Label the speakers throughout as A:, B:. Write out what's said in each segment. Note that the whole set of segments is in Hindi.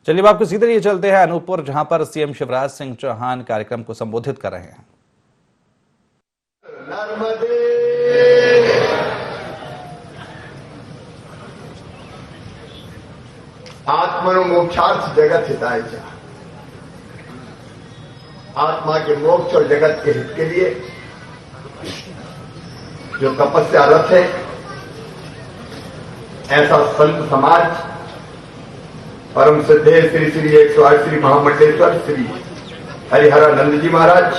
A: चलिए आपको सीधे लिए चलते हैं अनूपपुर, जहां पर सीएम शिवराज सिंह चौहान कार्यक्रम को संबोधित कर रहे हैं।
B: नर्मदे आत्मनो मोक्षार्थ जगत हिताय च, आत्मा के मोक्ष और जगत के हित के लिए जो तपस्या रत है, ऐसा संत समाज परम सिद्धे श्री श्री 108 श्री महामंडलेश्वर श्री हरिहरानंद जी महाराज,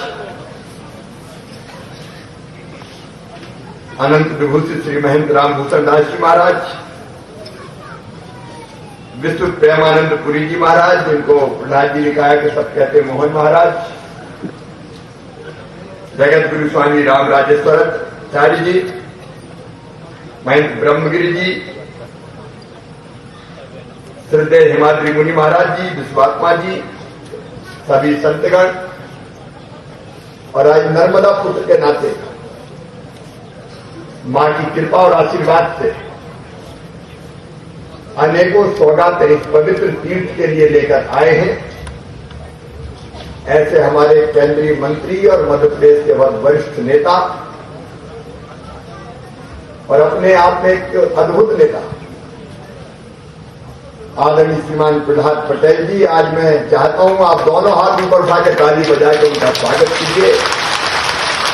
B: अनंत विभूषित श्री महेंद्र राम भूषण दास जी महाराज, विश्व प्रेमानंद पुरी जी महाराज, जिनको प्रहलाद जी ने कहा कि सब कहते मोहन महाराज, जगत गुरु स्वामी राम राजेश्वराचार्य जी, महेंद्र ब्रह्मगिरी जी, श्रद्धेय हिमाद्री मुनि महाराज जी, विश्वात्मा जी, सभी संतगण, और आज नर्मदा पुत्र के नाते मां की कृपा और आशीर्वाद से अनेकों सौगातें इस पवित्र तीर्थ के लिए लेकर आए हैं। ऐसे हमारे केंद्रीय मंत्री और मध्य प्रदेश के बहुत वरिष्ठ नेता और अपने आप में एक अद्भुत नेता आदरणीय श्रीमान प्रहलाद पटेल जी, आज मैं चाहता हूं आप दोनों हाथ ऊपर उठा के ताली बजा के उनका स्वागत कीजिए,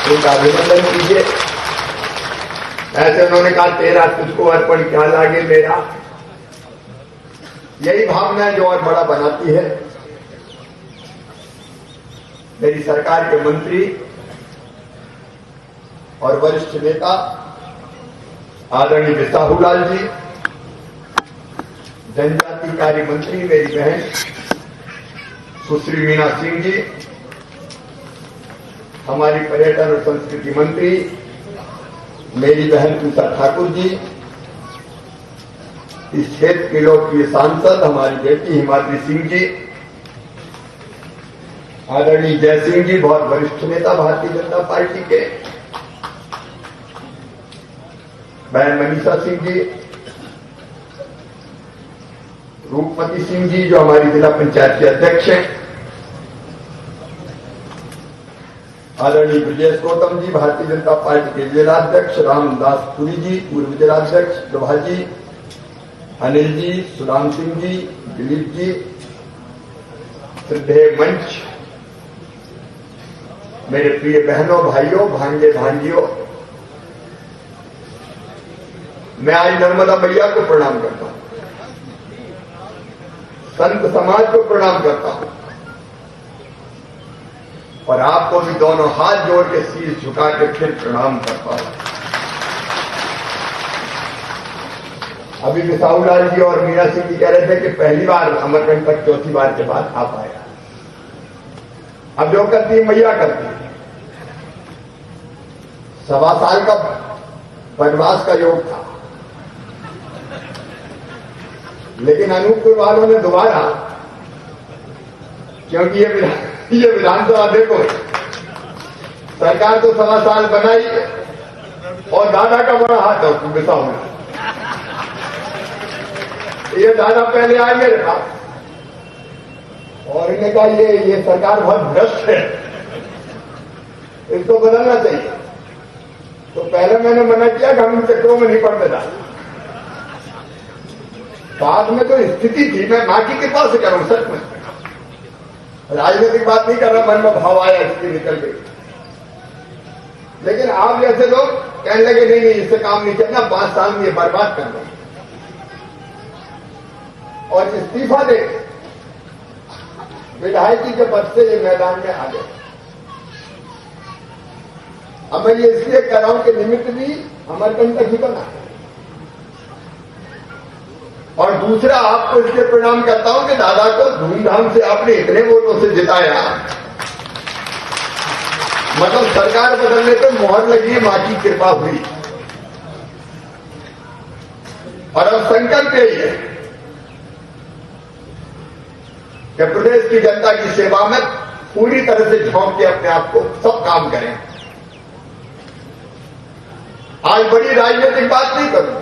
B: उनका अभिनंदन कीजिए। ऐसे उन्होंने कहा तेरा तुझको अर्पण क्या लागे मेरा, यही भावना है जो और बड़ा बनाती है। मेरी सरकार के मंत्री और वरिष्ठ नेता आदरणीय बिसाहूलाल जी, जनजाति कार्य मंत्री मेरी बहन सुश्री मीना सिंह जी, हमारी पर्यटन और संस्कृति मंत्री मेरी बहन पूजा ठाकुर जी, इस क्षेत्र के लोकप्रिय सांसद हमारी बेटी हिमाद्री सिंह जी, आदरणीय जय सिंह जी, बहुत वरिष्ठ नेता भारतीय जनता पार्टी के, बहन मनीषा सिंह जी, रूपमती सिंह जी जो हमारी जिला पंचायत के अध्यक्ष हैं, आदरणीय ब्रजेश गौतम जी, भारतीय जनता पार्टी के जिलाध्यक्ष, रामदास पुरी जी, पूर्व जिलाध्यक्ष, प्रभा जी, अनिल जी, सुदाम सिंह जी, दिलीप जी, श्रद्धेय मंच, मेरे प्रिय बहनों भाइयों भांजे भांजियों, मैं आज नर्मदा मैया को प्रणाम करता हूं, संत समाज को प्रणाम करता हूं और आपको भी दोनों हाथ जोड़ के शीश झुका के फिर प्रणाम करता हूं। अभी बिसाहूलाल जी और मीना सिंह जी कह रहे थे कि पहली बार अमरकंटक चौथी बार के बाद आ पाया। अब जो करती है मैया करती है। 1.25 साल का वनवास का योग था, लेकिन अनूपपुर वालों ने दोबारा, क्योंकि ये विधानसभा देखो, सरकार तो 1.25 साल बनाई और दादा का बड़ा हाथ है उसमें बिसाहूलाल। ये दादा पहले आए मेरे पास और इन्हें कहा ये सरकार बहुत भ्रष्ट है, इसको बदलना चाहिए। तो पहले मैंने मना किया कि हम इन चक्रों में नहीं पड़ने डाल। बाद में तो स्थिति थी, मैं मां की कृपा से कर रहा हूं, सच में राजनीतिक बात नहीं कर रहा, मन में भाव आया इसकी निकल गई। लेकिन आप जैसे लोग कहने लगे नहीं इससे काम नहीं चलना, 5 साल में ये बर्बाद कर दो और इस्तीफा दे विधायक जी के पद से ये मैदान में आ गए। अब मैं ये इसलिए कह रहा हूं कि निमित्त भी अमरकंटक ही बना और दूसरा आपको इसलिए प्रणाम करता हूं कि दादा को धूमधाम से आपने इतने वोटों से जिताया, मतलब सरकार बदलने पे मोहर लगी, मां की कृपा हुई और अब संकल्प यही है कि प्रदेश की जनता की सेवा में पूरी तरह से झोंक के अपने आप को सब काम करें। आज बड़ी राजनीतिक बात नहीं करूंगा,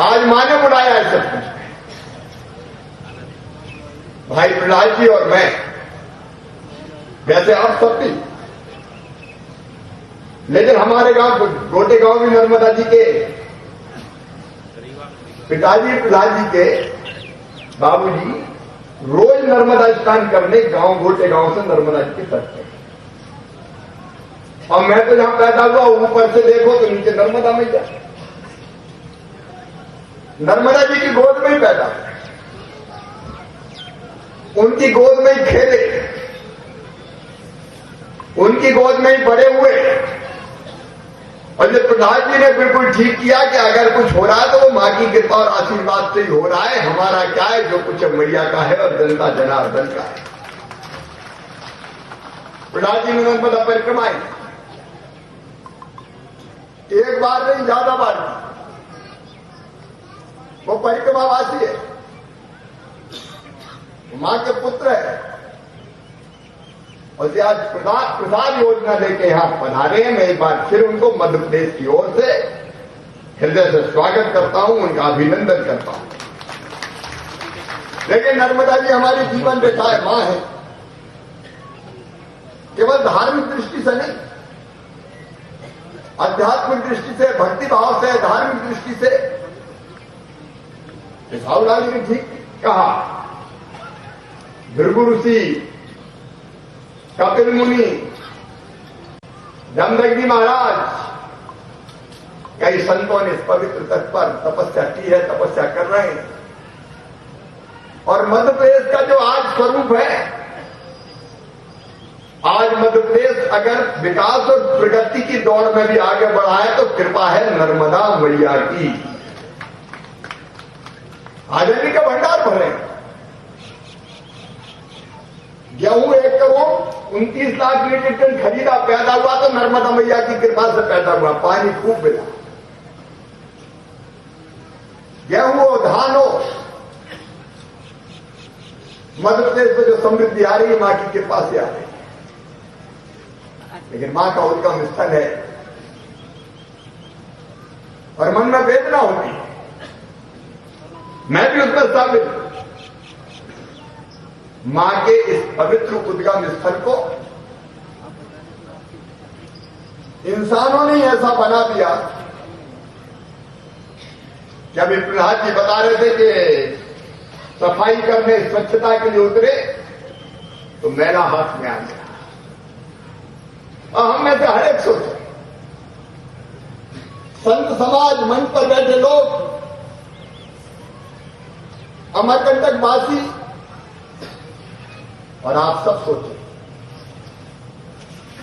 B: आज मां ने बुलाया है सब कुछ। भाई प्रहलाद जी और मैं, वैसे आप सब भी, लेकिन हमारे गांव गोटे गांव में नर्मदा जी के पिताजी प्रहलाद जी के बाबूजी रोज नर्मदा स्नान करने गांव गोटे गांव से नर्मदा जी के तट पे, और मैं तो जहां पैदा हुआ ऊपर से देखो तो नीचे नर्मदा मैया, नर्मदा जी की गोद में ही पैदा, उनकी गोद में ही खेले, उनकी गोद में ही बड़े हुए। और जब प्रहलाद जी ने बिल्कुल ठीक किया कि अगर कुछ हो रहा है तो वो मां की कृपा और आशीर्वाद से ही हो रहा है, हमारा क्या है, जो कुछ मैया का है और जनता जनार्दन का है। प्रहलाद जी ने नर्मदा परिक्रमा एक बार नहीं, ज्यादा बार नहीं, वो परिक्रमावासी है, मां के पुत्र है, और आज प्रसाद योजना लेके यहां पधारे हैं। मैं एक बार फिर उनको मध्य प्रदेश की ओर से हृदय से स्वागत करता हूं, उनका अभिनंदन करता हूं। लेकिन नर्मदा जी हमारी जीवन रेखा है, मां है, केवल धार्मिक दृष्टि से नहीं, आध्यात्मिक दृष्टि से, भक्ति भाव से, धार्मिक दृष्टि से। साहूलाल जी ने ठीक कहा, भृगु ऋषि, कपिल मुनि, जमदग्नि महाराज, कई संतों ने इस पवित्र तट पर तपस्या की है, तपस्या कर रहे हैं। और मध्य प्रदेश का जो आज स्वरूप है, आज मध्य प्रदेश अगर विकास और प्रगति की दौड़ में भी आगे बढ़ा है तो कृपा है नर्मदा मैया की। आजादी का भंडार भरे, गेहूं 1 करोड़ 29 लाख मीट्रिक टन खरीदा, पैदा हुआ तो नर्मदा मैया की कृपा से पैदा हुआ, पानी खूब मिला। गेहूं हो, धान हो, मध्य प्रदेश में जो समृद्धि आ रही है मां की कृपा से आ रही है। लेकिन मां का उद्गम स्थल है और मन में वेदना होती है, मैं भी उसमें शामिल हूं। मां के इस पवित्र उद्गम स्थल को इंसानों ने ऐसा बना दिया कि अभी प्रहलाद जी बता रहे थे कि सफाई करने, स्वच्छता के लिए उतरे तो मैला हाथ में आ गया। और हम में से हर एक सोचे, संत समाज, मंच पर बैठे लोग, अमरकंटक वासी और आप सब सोचे,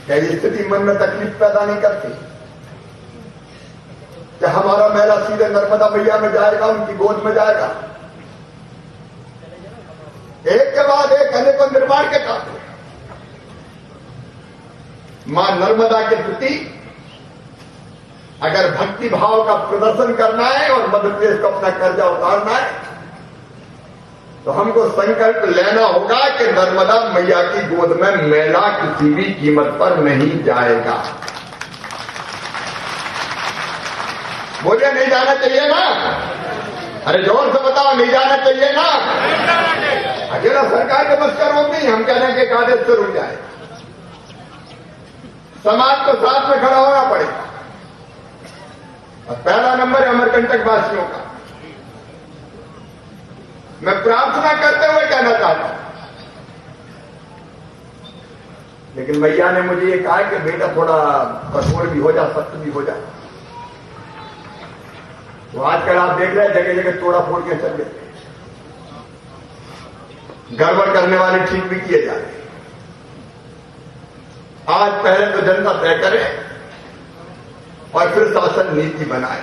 B: क्या ये स्थिति मन में तकलीफ पैदा नहीं करती कि हमारा मैला सीधे नर्मदा मैया में जाएगा, उनकी गोद में जाएगा। एक के बाद एक अनेकों निर्माण के काम मां नर्मदा के प्रति अगर भक्ति भाव का प्रदर्शन करना है और मध्य प्रदेश को अपना कर्जा उतारना है तो हमको संकल्प लेना होगा कि नर्मदा मैया की गोद में मैला किसी भी कीमत पर नहीं जाएगा। बोलिए नहीं जाना चाहिए ना? अरे जोर से बताओ, नहीं जाना चाहिए ना? अकेला सरकार के बस का रोक नहीं, हम कह रहे हैं कि एक आदेश से रुक जाए, समाज को साथ में खड़ा होना पड़ेगा। और पहला नंबर है अमरकंटक वासियों का। मैं प्रार्थना करते हुए कहना चाहता हूं, लेकिन मैया ने मुझे ये कहा कि बेटा थोड़ा कठोर भी हो जा, सख्त भी हो जा। तो आजकल आप देख रहे हैं जगह जगह तोड़ा फोड़ के चल रहे, गड़बड़ करने वाले ठीक भी किए जा रहे। आज पहले तो जनता तय करे और फिर शासन नीति बनाए।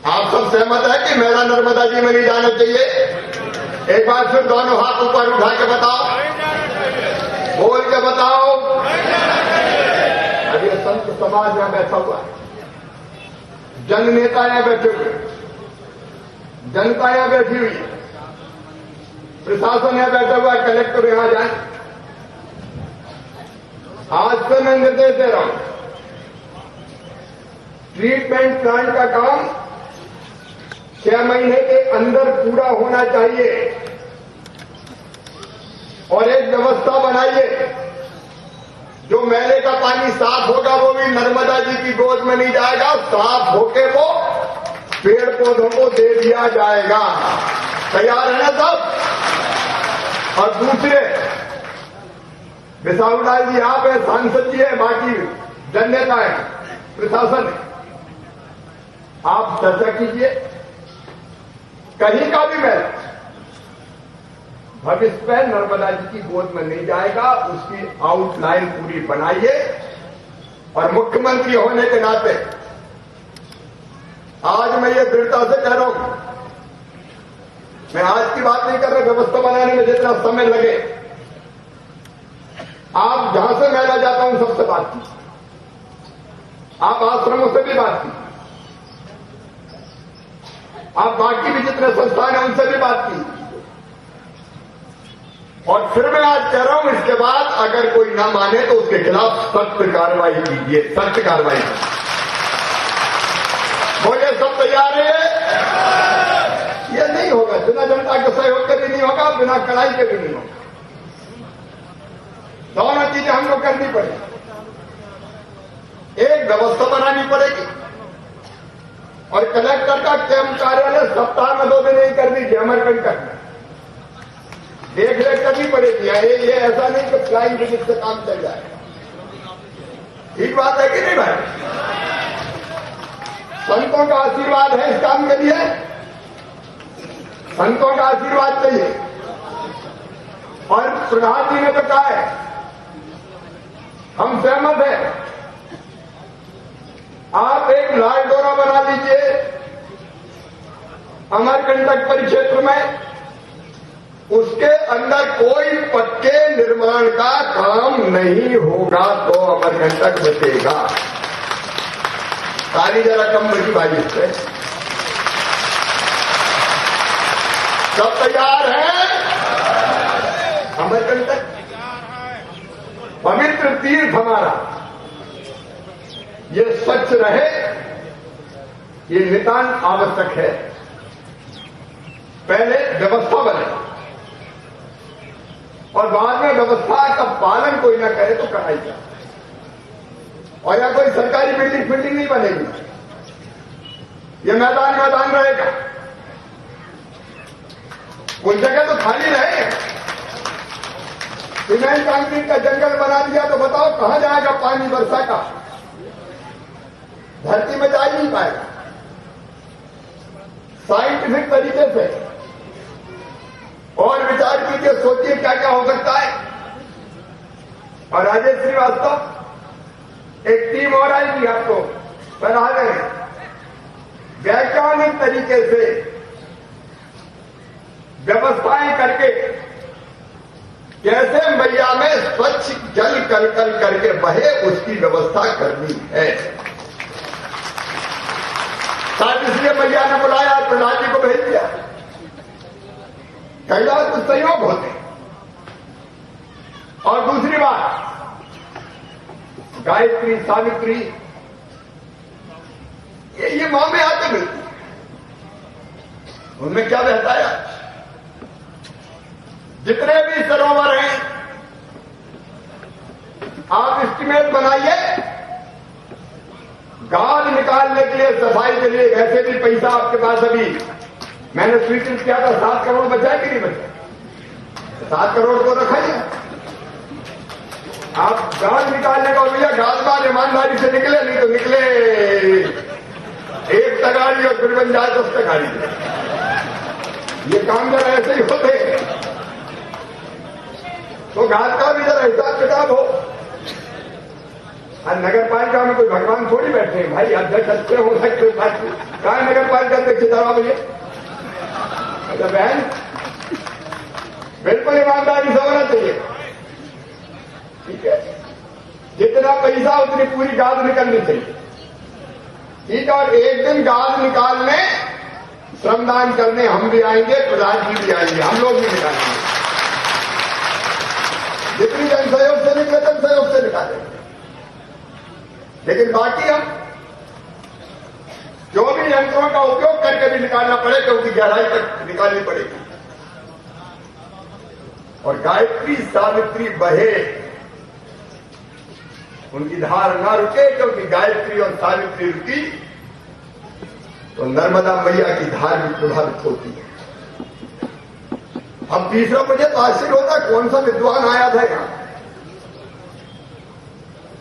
B: आप सब सहमत है कि मेरा नर्मदा जी में नहीं जाना चाहिए? एक बार फिर दोनों हाथ ऊपर उठा के बताओ, बोल के बताओ। अभी संत समाज यहां बैठा हुआ है, जन नेता यहां बैठे हुए, जनता यहां बैठी हुई, प्रशासन यहां बैठा हुआ है, कलेक्टर यहां जाए। आज से मैं निर्देश दे रहा हूं, ट्रीटमेंट प्लांट का काम 6 महीने के अंदर पूरा होना चाहिए। और एक व्यवस्था बनाइए, जो मेले का पानी साफ होगा वो भी नर्मदा जी की गोद में नहीं जाएगा, साफ होके वो पेड़ पौधों को दे दिया जाएगा। तैयार है ना सब? और दूसरे, बिसाहुलाल जी आप है, सांसद जी है, बाकी जनता है, प्रशासन है, आप चर्चा कीजिए। कहीं का भी मेला भविष्य में नर्मदा जी की गोद में नहीं जाएगा, उसकी आउटलाइन पूरी बनाइए। और मुख्यमंत्री होने के नाते आज मैं ये दृढ़ता से कह रहा हूं, मैं आज की बात नहीं कर रहा, व्यवस्था बनाने में जितना समय लगे, आप जहां से मेला जाता हूं सबसे बात की, आप आश्रमों से भी बात की, आप बाकी भी जितने संस्थान हैं उनसे भी बात की। और फिर मैं आज कह रहा हूं, इसके बाद अगर कोई ना माने तो उसके खिलाफ सख्त कार्रवाई कीजिए, सख्त कार्रवाई। बोले सब तैयार है? ये नहीं होगा, बिना जनता के सहयोग के भी नहीं होगा, बिना कड़ाई के भी नहीं होगा। दोनों चीजें हमको करनी पड़ेगी। एक व्यवस्था बनानी पड़ेगी और कलेक्टर का कैंप कार्यालय सप्ताह में 2 दिन नहीं कर दीजिए, अमरकंटक में देख रेख करनी पड़ेगी। ये ऐसा नहीं कि फ्लाइंग विजिट से काम चल जाए। ठीक बात है कि नहीं भाई? संतों का आशीर्वाद है इस काम के लिए, संतों का आशीर्वाद चाहिए। और प्रधान जी ने तो कहा है, हम सहमत हैं, आप एक लाल डोरा बना लीजिए अमरकंटक परिक्षेत्र में, उसके अंदर कोई पक्के निर्माण का काम नहीं होगा तो अमरकंटक बचेगा। ताली जरा कम बची भाई इससे। सब तैयार हैं? अमरकंटक पवित्र तीर्थ हमारा, ये स्वच्छ रहे, ये नितांत आवश्यक है। पहले व्यवस्था बने और बाद में व्यवस्था का पालन कोई ना करे तो कराई जाए। और या कोई सरकारी बिल्डिंग नहीं बनेगी, ये मैदान रहेगा। कुछ जगह तो खाली रहे, सीमेंट कंक्रीट का जंगल बना दिया तो बताओ कहां जाएगा पानी वर्षा का? धरती में जा ही नहीं पाएगा। साइंटिफिक तरीके से और विचार कीजिए, सोचिए क्या क्या हो सकता है। और राजेश श्रीवास्तव एक टीम और आएगी आपको बना दें, वैज्ञानिक तरीके से व्यवस्थाएं करके कैसे मैया में स्वच्छ जल कल करके बहे उसकी व्यवस्था करनी है। शायद इसलिए मैया ने बुलाया, प्रहलाद जी को भेज दिया। कई बार कुछ संयोग होते। और दूसरी बात, गायत्री सावित्री ये मां में आते मिलती, उनमें क्या बहता है? जितने भी सरोवर हैं आप एस्टीमेट बनाइए, गाद निकालने के लिए, सफाई के लिए वैसे भी पैसा आपके पास अभी मैंने स्वीकृत किया था, 7 करोड़ बचा है कि नहीं बचा? 7 करोड़ को रखा ही। आप गाद निकालने का, भैया गादबाज ईमानदारी से निकले, नहीं तो निकले एक तगाड़ी और फिर बन जाए 10 तगाड़ी। ये काम जरा ऐसे ही होते, तो घाट का भी जरा हिसाब किताब हो। और नगर पालिका में कोई भगवान थोड़ी बैठे हैं भाई, अध्यक्ष अच्छे हो सकते, कहा नगर पालिका अध्यक्ष जवाब ये। अच्छा बहन, बिल्कुल ईमानदारी से होना चाहिए, ठीक है? जितना पैसा उतनी पूरी गाद निकलनी चाहिए, ठीक है? और एक दिन गाद निकालने, श्रमदान करने हम भी आएंगे, प्रधान जी भी आएंगे, हम लोग भी निकालेंगे। जितनी जन सहयोग से निकले तन सहयोग से निकालेंगे। लेकिन बाकी हम जो भी यंत्रों का उपयोग करके भी निकालना पड़े तो उनकी गहराई तक निकालनी पड़ेगी। और गायत्री सावित्री बहे, उनकी धार ना रुके, क्योंकि गायत्री और सावित्री रुकी तो नर्मदा मैया की धार भी प्रभावित होती है। अब तीसरा मुझे तो आश्चर्य होता है, कौन सा विद्वान आया था यहां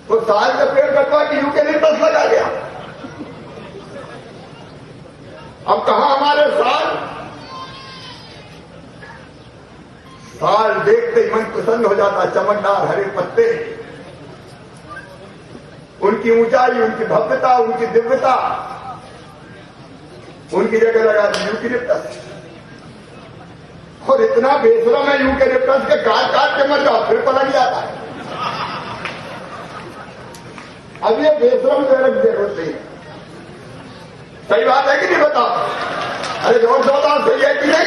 B: तो साल का पेड़ कटवा के यूकेलिप्टस लगा गया। अब कहां हमारे साल देखते ही मन प्रसन्न हो जाता, चमकदार हरे पत्ते, उनकी ऊंचाई, उनकी भव्यता, उनकी दिव्यता, उनकी जगह लगा दी यूकेलिप्टस। और इतना बेशरम है यूकेलिप्टस के काट के मर जाओ फिर पलट जाता है। अब ये बेशरम जरूरत जरूरत नहीं है। सही बात है कि नहीं बताओ? अरे जोर जोर सही है कि नहीं?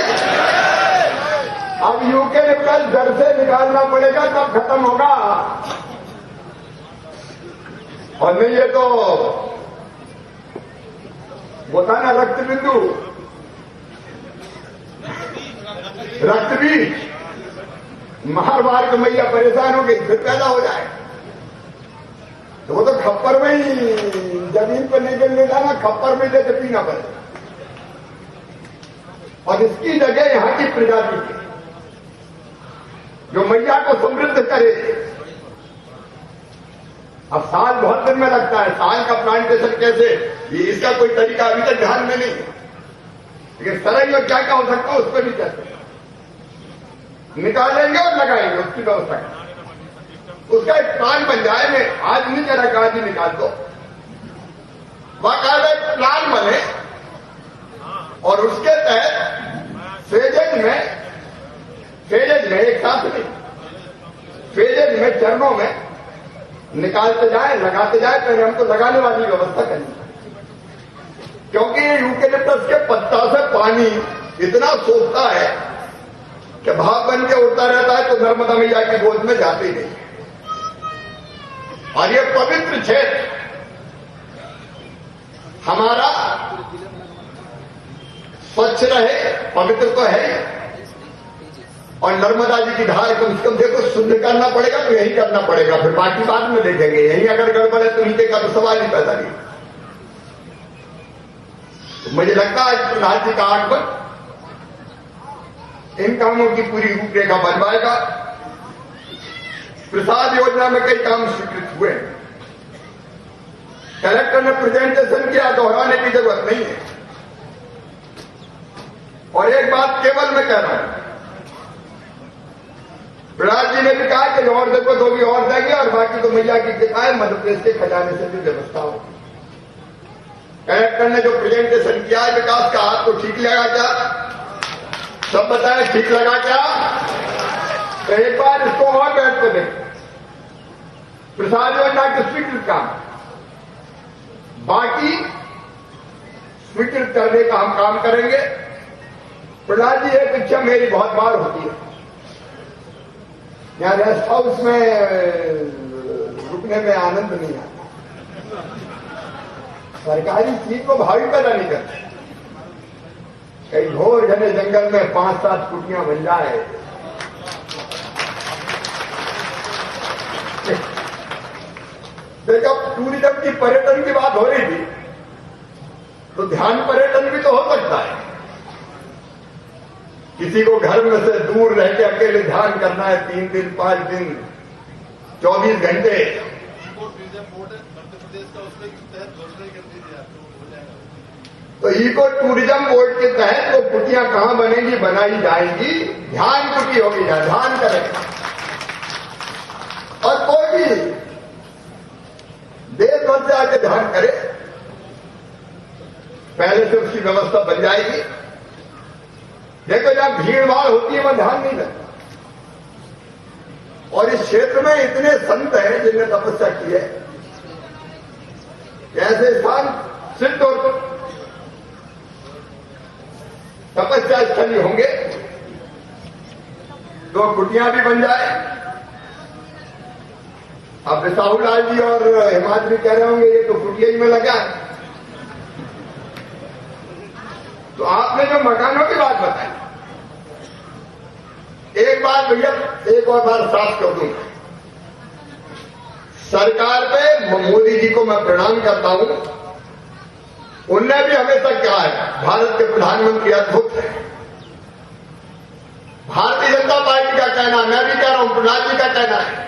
B: अब यूकेलिप्टस घर से निकालना पड़ेगा तब खत्म होगा, और नहीं ये तो होता ना रक्त बिंदु, रक्त भी मार के मैया परेशान हो गई, फिर पैदा हो जाए तो वो तो खप्पर में ही जमीन पर निकलने जाना, खप्पर में लेके पीना पड़े। और इसकी जगह यहां की प्रजाति की जो मैया को समृद्ध करे। अब साल बहुत दिन में लगता है, साल का प्लांटेशन कैसे, ये इसका कोई तरीका अभी तक ध्यान में नहीं है, लेकिन सरल में क्या क्या हो सकता है उस पर भी कहते निकालेंगे और लगाएंगे, उसकी व्यवस्था करें, उसका एक प्लान बन जाए। मैं आज नहीं कह रहा कि आज ही निकाल दो, बाकायदा एक प्लान बने और उसके तहत फेजेज में एक साथ नहीं, फेजेज में, चरणों में निकालते जाए, लगाते जाए। पहले हमको लगाने वाली व्यवस्था करनी है, क्योंकि यूकेलिप्टस के पत्ता से पानी इतना सोखता है कि भाप बन के उड़ता रहता है, तो नर्मदा मैया की गोद में जाती नहीं। और ये पवित्र क्षेत्र हमारा स्वच्छ रहे, पवित्र तो है, और नर्मदा जी की धार कम से कम देखो शुद्ध करना पड़ेगा तो यही करना पड़ेगा, फिर बाकी बाद में देखेंगे। यही अगर गड़बड़ है तो नीचे का तो सवाल ही पैदा नहीं। तो मुझे लगता है प्रधान जी का आगमन इन कामों की पूरी रूपरेखा बनवाएगा। प्रसाद योजना में कई काम स्वीकृत हुए, कलेक्टर ने प्रेजेंटेशन किया, दोहराने की जरूरत नहीं है। और एक बात केवल मैं कह रहा हूं, प्रहलाद जी ने भी कहा कि और देखो तो भी और देंगे, और बाकी तो मैया की कृपा है, मध्य प्रदेश के खजाने से भी व्यवस्था होगी। कलेक्टर ने जो प्रेजेंटेशन किया है विकास का, हाथ को ठीक लगा क्या? सब बताएं ठीक लगा क्या? तो एक बार इसको और बैठ कर दें। प्रसाद योजना के स्वीकृत काम, बाकी स्वीकृत करने का हम काम करेंगे। प्रहलाद जी, एक इच्छा मेरी बहुत बार होती है, यहाँ रेस्ट हाउस में रुकने में आनंद नहीं आता, सरकारी चीज को भावी पैदा नहीं करते। कई घोर घने जंगल में 5-7 कुटियां बन जाए, देखो टूरिज्म की, पर्यटन की बात हो रही थी, तो ध्यान पर्यटन भी तो हो सकता है। किसी को घर में से दूर रह के अकेले ध्यान करना है 3 दिन 5 दिन 24 घंटे, तो इको टूरिज्म बोर्ड के तहत वो कुटियां कहां बनेंगी, बनाई जाएंगी, ध्यान कुटी होगी, ध्यान करेगा। और कोई भी देश भर से आके ध्यान करे, पहले से उसकी व्यवस्था बन जाएगी। देखो जहां भीड़ भाड़ होती है वहां ध्यान नहीं लगता, और इस क्षेत्र में इतने संत हैं जिनने तपस्या की है, ऐसे स्थान सिद्ध और तपस्या स्थली होंगे, तो कुटियां भी बन जाए। अब बिसाहू लाल जी और हिमाद्री कह रहे होंगे ये तो कुटिया ही में लगा है, तो आपने जो मकानों की बात बताई, एक बात भैया, एक और बार साफ कर दूं, सरकार पे मोदी जी को मैं प्रणाम करता हूं। उनने भी हमेशा कहा है भारत के प्रधानमंत्री अद्भुत है। भारतीय जनता पार्टी का कहना, मैं भी कह रहा हूं, प्रहलाद जी का कहना है,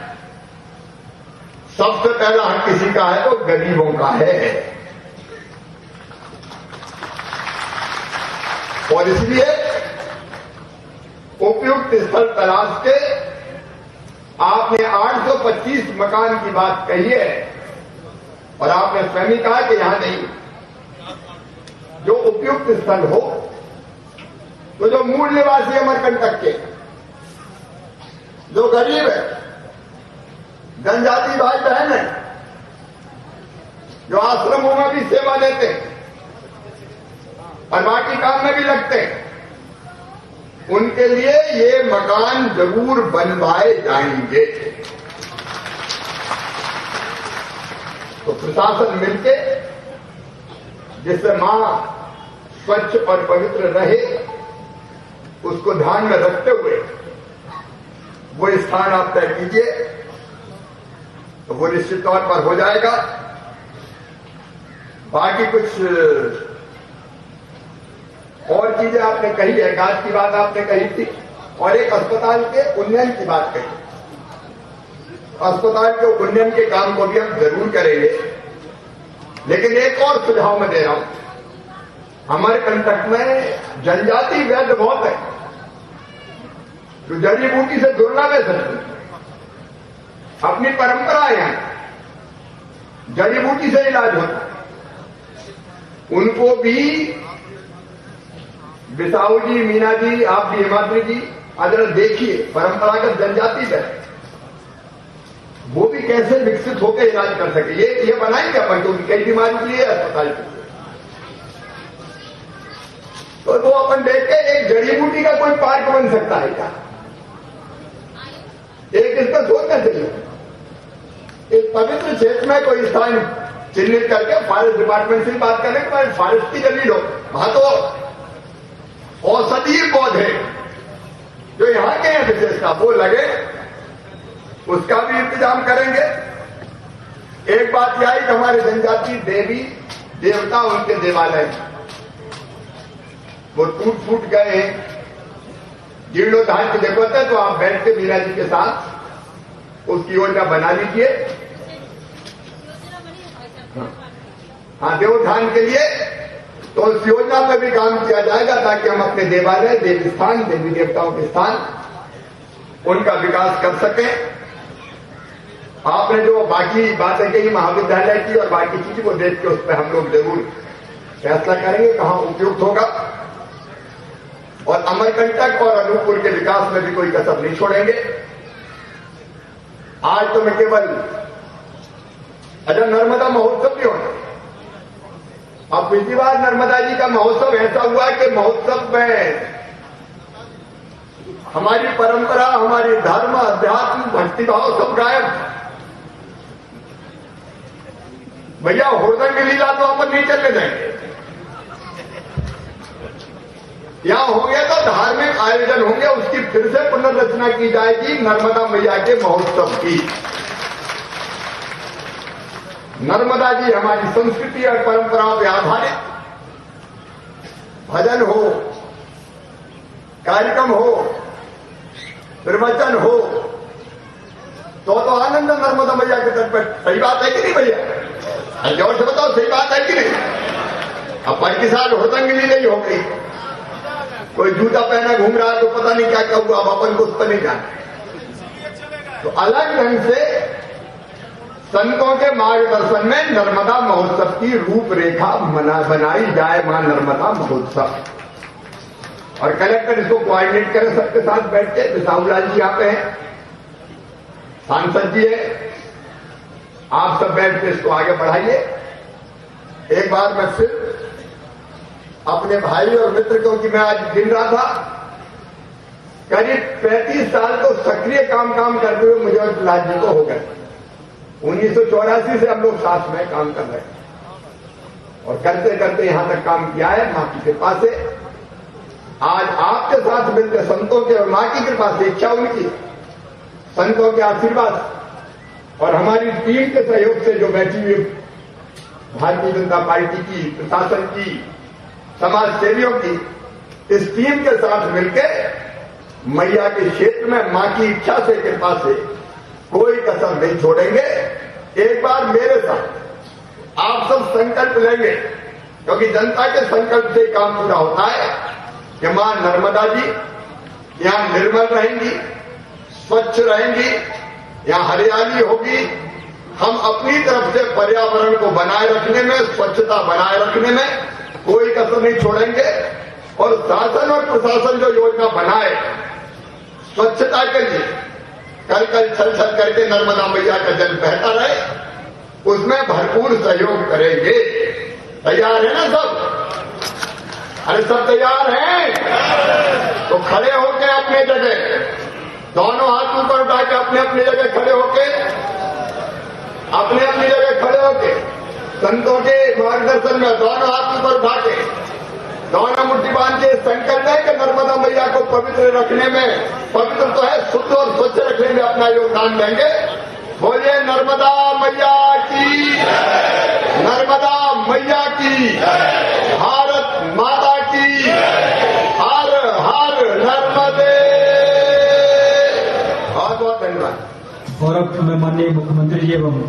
B: सबसे पहला हक किसी का है तो गरीबों का है। और इसलिए उपयुक्त स्थल तलाश के आपने 825 मकान की बात कही है और आपने स्वयं ही कहा कि यहां नहीं, जो उपयुक्त स्थल हो, तो जो मूल निवासी अमरकंटक के, जो गरीब है, जनजाति भाई बहन है, जो आश्रमों में भी सेवा देते हैं और बाकी काम में भी लगते हैं, उनके लिए ये मकान जरूर बनवाए जाएंगे। तो प्रशासन मिलके जिससे मां स्वच्छ और पवित्र रहे, उसको ध्यान में रखते हुए वो स्थान आप तय कीजिए, तो वो निश्चित तौर पर हो जाएगा। बाकी कुछ और चीजें आपने कही है, गाज की बात आपने कही थी और एक अस्पताल के उन्नयन की बात कही। अस्पताल के उन्नयन के काम को भी हम जरूर करेंगे, लेकिन एक और सुझाव मैं दे रहा हूं। हमारे कंटक में जनजाति वैद्य बहुत है, जो जड़ी बूटी से जुड़ना में सकते, अपनी परंपरा है, जड़ी बूटी से इलाज होता, उनको भी बिसाऊ जी, मीना जी, आप भी हिमाद्री जी, अगर देखिए परंपरागत जनजाति है, वो भी कैसे विकसित होकर इलाज कर सके, ये बनाएंगे अपन, तो कई बीमारी के लिए अस्पताल के, तो वो अपन देख के एक जड़ी बूटी का कोई पार्क बन सकता है क्या, एक इसका सोचना चाहिए। एक पवित्र क्षेत्र में कोई स्थान चिन्हित करके फॉरेस्ट डिपार्टमेंट से बात करें कि फॉरेस्ट की जमीन हो, वहां तो औषधीय पौधे जो यहां के हैं विशेषता वो लगे, उसका भी इंतजाम करेंगे। एक बात यह है कि हमारे जनजाति देवी देवता, उनके देवालय वो टूट फूट गए हैं, जीर्णोद्धार की जरूरत है, तो आप बैठ के मीरा जी के साथ उसकी योजना बना लीजिए। हाँ, देवोत्थान के लिए तो उस योजना पर भी काम किया जाएगा, ताकि हम अपने देवालय, देवी स्थान, देवी देवताओं के स्थान, उनका विकास कर सकें। आपने जो बाकी बातें कही महाविद्यालय की और बाकी चीज को देख के उस पर हम लोग जरूर फैसला करेंगे कहां उपयुक्त होगा, और अमरकंटक और अनूपपुर के विकास में भी कोई कसर नहीं छोड़ेंगे। आज तो मैं केवल नर्मदा महोत्सव भी होना, अब पिछली बार नर्मदा जी का महोत्सव ऐसा हुआ कि महोत्सव में हमारी परंपरा, हमारी धर्म, अध्यात्म, भक्तिभाव सब गायब था। भैया हुड़दंग लीला तो अपन नहीं चलने देंगे, यहां होंगे तो धार्मिक आयोजन होंगे, उसकी फिर से पुनर्रचना की जाएगी नर्मदा मैया के महोत्सव की। नर्मदा जी हमारी संस्कृति और परंपराओं पर आधारित भजन हो, कार्यक्रम हो, प्रवचन हो, तो आनंद नर्मदा मैया के तट पर। सही बात है कि नहीं भैया? जोर से बताओ, सही बात है कि नहीं? अब 25 साल हुड़दंग लीला ही हो गई, कोई जूता पहना घूम रहा है तो पता नहीं क्या क्या हुआ, अब अपन को उस पर नहीं जाना। तो अलग ढंग से संतों के मार्गदर्शन में नर्मदा महोत्सव की रूपरेखा बनाई जाए, मां नर्मदा महोत्सव। और कलेक्टर इसको कोऑर्डिनेट करें सबके साथ बैठ के। बिसाहूलाल जी यहाँ पे हैं, सांसद जी है, आप सब बैठ के इसको आगे बढ़ाइए। एक बार मैं फिर अपने भाई और मित्र, क्योंकि मैं आज गिन रहा था, करीब 35 साल तो सक्रिय काम करते हुए मुझे और प्रहलाद जी को हो गए। 1984 से हम लोग साथ में काम कर रहे हैं और करते करते यहां तक काम किया है, मां की कृपा से। आज आपके साथ मिलकर संतों के और मां की कृपा से, इच्छा उनकी, संतों के आशीर्वाद और हमारी टीम के सहयोग से जो बैठी हुई भारतीय जनता पार्टी की, प्रशासन की, समाज सेवियों की, इस टीम के साथ मिलकर मैया के क्षेत्र में मां की इच्छा से, कृपा से कोई कसर नहीं छोड़ेंगे। एक बार मेरे साथ आप सब संकल्प लेंगे, क्योंकि जनता के संकल्प से काम पूरा होता है कि मां नर्मदा जी यहां निर्मल रहेंगी, स्वच्छ रहेंगी, यहां हरियाली होगी। हम अपनी तरफ से पर्यावरण को बनाए रखने में, स्वच्छता बनाए रखने में कोई कसर नहीं छोड़ेंगे। और शासन और प्रशासन जो योजना बनाए स्वच्छता के लिए, कल छल छल करके नर्मदा मैया का जल बहता रहे, उसमें भरपूर सहयोग करेंगे। तैयार है ना सब? अरे सब तैयार हैं? तो खड़े होकर अपने जगह, दोनों हाथ ऊपर उठा के अपने अपनी जगह खड़े होके, अपने अपनी जगह खड़े होके संतों के मार्गदर्शन में दोनों हाथ ऊपर उठा के, दोनों मुट्ठी बांध के संकल्प है कि नर्मदा मैया को पवित्र रखने में, पवित्र तो है, शुद्ध और स्वच्छ रखने में अपना योगदान देंगे। बोलिए नर्मदा मैया की, नर्मदा मैया की, भारत माता की, हर हर नर्मदे। बहुत बहुत धन्यवाद।
C: और अब मैं माननीय मुख्यमंत्री जी एवं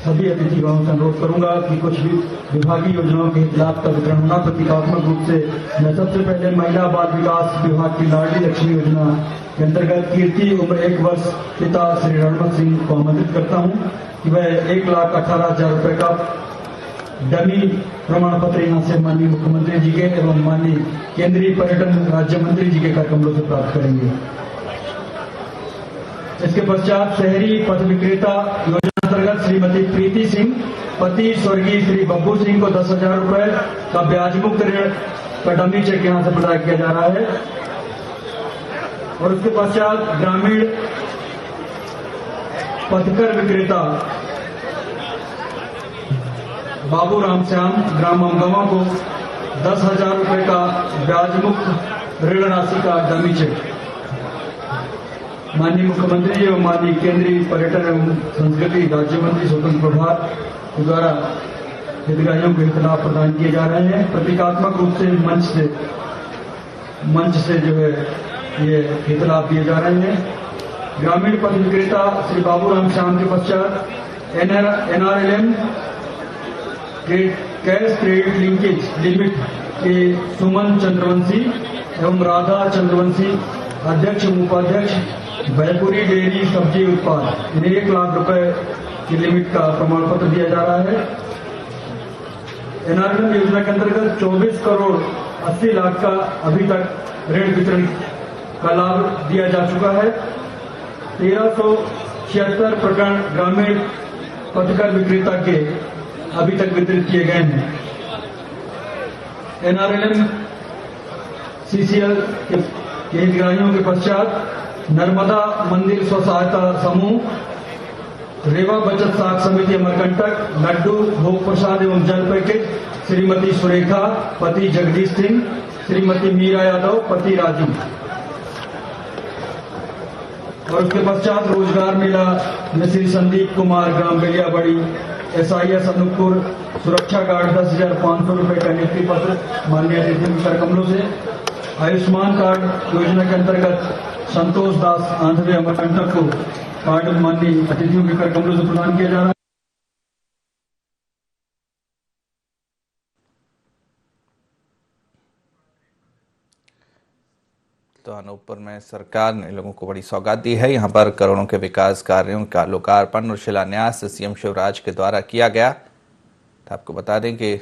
C: सभी अतिथिगणों से अनुरोध करूंगा कि कुछ भी विभागीय योजनाओं के लाभ का वितरण होना प्रतीकात्मक रूप से। मैं सबसे पहले महिला बाल विकास विभाग की लाडली लक्ष्मी योजना के अंतर्गत कीर्ति उम्र 1 वर्ष पिता श्री रणमत सिंह को आमंत्रित करता हूं कि वह 1,18,000 रुपए का डमी प्रमाण पत्र यहां से माननीय मुख्यमंत्री जी के एवं माननीय केंद्रीय पर्यटन राज्य मंत्री जी के कर कमलों से प्राप्त करेंगे। इसके पश्चात शहरी पथ विक्रेता योजना अंतर्गत श्रीमती प्रीति सिंह, पति स्वर्गीय श्री बब्बू सिंह को 10,000 रुपए का ब्याज मुक्त ऋण का डमी चेक यहां से प्रदान किया जा रहा है। और उसके पश्चात ग्रामीण पथकर विक्रेता बाबू रामश्याम ग्राम अमगवा को 10,000 रुपए का ब्याज मुक्त ऋण राशि का डमी चेक माननीय मुख्यमंत्री जी एवं माननीय केंद्रीय पर्यटन एवं संस्कृति राज्य मंत्री स्वतंत्र प्रभार के द्वारा हितग्राहियों को हितलाभ प्रदान किए जा रहे हैं। प्रतीकात्मक रूप से मंच से जो है ये हितलाभ दिए जा रहे हैं। ग्रामीण पथ विक्रेता श्री बाबू रामश्याम के पश्चात NRLM cash credit linkage limit के सुमन चंद्रवंशी एवं राधा चंद्रवंशी अध्यक्ष उपाध्यक्ष भयपुरी डेयरी सब्जी उत्पाद, इन्हें 1 लाख रुपए की लिमिट का प्रमाण पत्र दिया जा रहा है। NRLM योजना के अंतर्गत 24 करोड़ 80 लाख का अभी तक ऋण वितरण का लाभ दिया जा चुका है। 1376 प्रकरण ग्रामीण पथकर विक्रेता के अभी तक वितरित किए गए हैं। NRLM CCL के हितग्राहियों के पश्चात नर्मदा मंदिर स्व सहायता समूह, रेवा बचत साख समिति अमरकंटक, लड्डू भोग प्रसाद एवं जल पैकेट श्रीमती सुरेखा, पति जगदीश सिंह, श्रीमती मीरा यादव, पति राजू। और उसके पश्चात रोजगार मेला में श्री संदीप कुमार ग्राम बेलियाबड़ी SIS अनूपपुर सुरक्षा गार्ड 10,500 रुपए का नियुक्ति पत्र माननीय अतिथियों के कर कमलों से। आयुष्मान कार्ड योजना के अंतर्गत संतोष दास आंध्र अमरकंटक को कार्ड माननीय अतिथियों के कर कमलों से प्रदान किया जा रहा है।
A: तो अनूपपुर में सरकार ने लोगों को बड़ी सौगात दी है। यहाँ पर करोड़ों के विकास कार्यों का लोकार्पण और शिलान्यास CM शिवराज के द्वारा किया गया। तो आपको बता दें कि